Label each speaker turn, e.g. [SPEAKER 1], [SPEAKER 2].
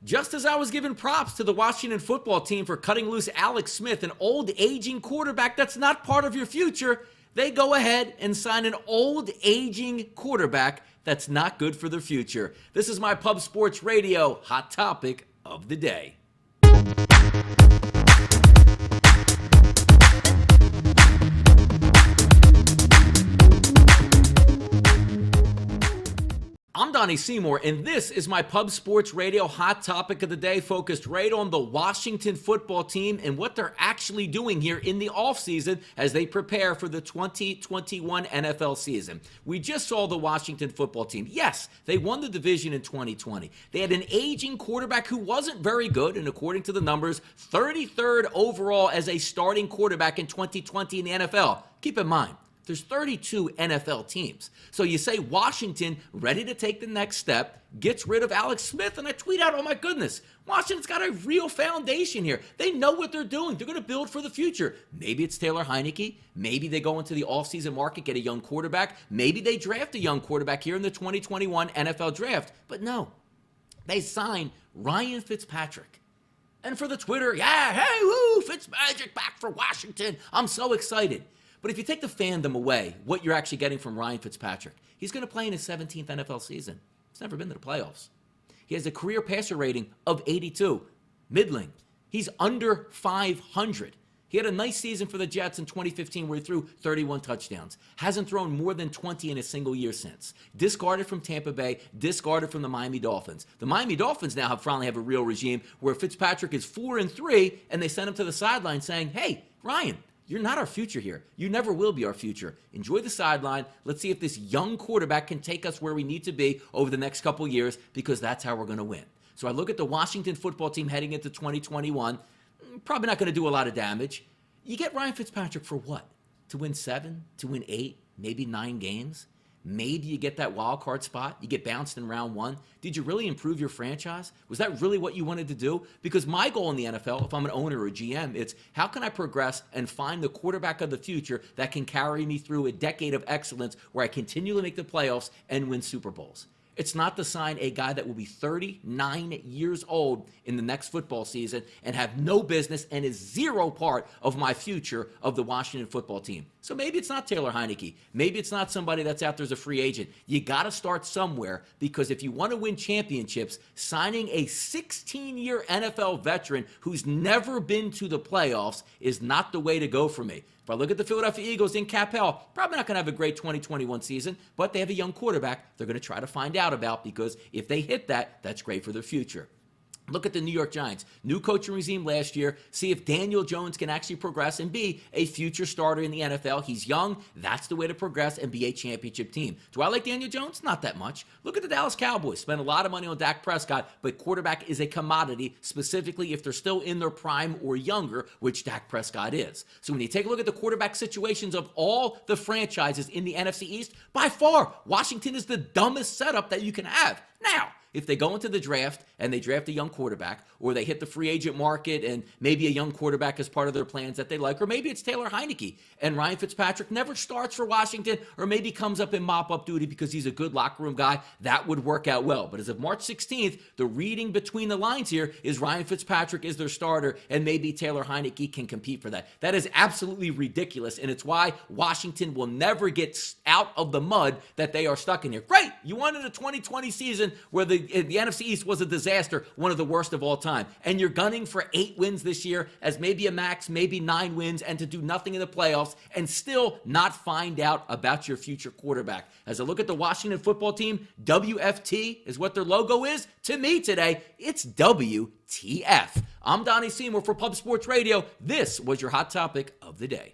[SPEAKER 1] Just as I was giving props to the Washington football team for cutting loose Alex Smith, an old aging quarterback that's not part of your future, they go ahead and sign an old aging quarterback that's not good for their future. This is my Pub Sports Radio hot topic of the day. I'm Donnie Seymour, and this is my Pub Sports Radio hot topic of the day, focused right on the Washington football team and what they're actually doing here in the offseason as they prepare for the 2021 NFL season. We just saw the Washington football team. Yes, they won the division in 2020. They had an aging quarterback who wasn't very good, and according to the numbers, 33rd overall as a starting quarterback in 2020 in the NFL. Keep in mind, there's 32 NFL teams. So you say Washington, ready to take the next step, gets rid of Alex Smith, and I tweet out, oh my goodness, Washington's got a real foundation here. They know what they're doing. They're going to build for the future. Maybe it's Taylor Heineke. Maybe they go into the offseason market, get a young quarterback. Maybe they draft a young quarterback here in the 2021 NFL draft. But no, they sign Ryan Fitzpatrick. And for the Twitter, yeah, hey, woo, Fitzmagic back for Washington. I'm so excited. But if you take the fandom away, what you're actually getting from Ryan Fitzpatrick, he's going to play in his 17th NFL season. He's never been to the playoffs. He has a career passer rating of 82, middling. He's under 500. He had a nice season for the Jets in 2015 where he threw 31 touchdowns. Hasn't thrown more than 20 in a single year since. Discarded from Tampa Bay, discarded from the Miami Dolphins. The Miami Dolphins now finally have a real regime where Fitzpatrick is 4-3, and they send him to the sideline saying, hey, Ryan, you're not our future here. You never will be our future. Enjoy the sideline. Let's see if this young quarterback can take us where we need to be over the next couple years, because that's how we're going to win. So I look at the Washington football team heading into 2021, probably not going to do a lot of damage. You get Ryan Fitzpatrick for what? To win 7, to win 8, maybe 9 games? Maybe you get that wild card spot. You get bounced in round 1. Did you really improve your franchise? Was that really what you wanted to do? Because my goal in the NFL, if I'm an owner or a GM, it's how can I progress and find the quarterback of the future that can carry me through a decade of excellence where I continually make the playoffs and win Super Bowls? It's not to sign a guy that will be 39 years old in the next football season and have no business and is zero part of my future of the Washington football team. So maybe it's not Taylor Heineke. Maybe it's not somebody that's out there as a free agent. You got to start somewhere, because if you want to win championships, signing a 16-year NFL veteran who's never been to the playoffs is not the way to go for me. If I look at the Philadelphia Eagles in Capel, probably not going to have a great 2021 season, but they have a young quarterback they're going to try to find out about, because if they hit that, that's great for their future. Look at the New York Giants. New coaching regime last year. See if Daniel Jones can actually progress and be a future starter in the NFL. He's young. That's the way to progress and be a championship team. Do I like Daniel Jones? Not that much. Look at the Dallas Cowboys. Spend a lot of money on Dak Prescott, but quarterback is a commodity, specifically if they're still in their prime or younger, which Dak Prescott is. So when you take a look at the quarterback situations of all the franchises in the NFC East, by far, Washington is the dumbest setup that you can have. Now, if they go into the draft and they draft a young quarterback, or they hit the free agent market and maybe a young quarterback is part of their plans that they like, or maybe it's Taylor Heineke and Ryan Fitzpatrick never starts for Washington, or maybe comes up in mop-up duty because he's a good locker room guy, that would work out well. But as of March 16th, the reading between the lines here is Ryan Fitzpatrick is their starter, and maybe Taylor Heineke can compete for that. That is absolutely ridiculous, and it's why Washington will never get out of the mud that they are stuck in here. Great! You wanted a 2020 season where the NFC East was a disaster, one of the worst of all time. And you're gunning for 8 wins this year as maybe a max, maybe 9 wins, and to do nothing in the playoffs and still not find out about your future quarterback. As I look at the Washington football team, WFT is what their logo is. To me today, it's WTF. I'm Donnie Seymour for Pub Sports Radio. This was your hot topic of the day.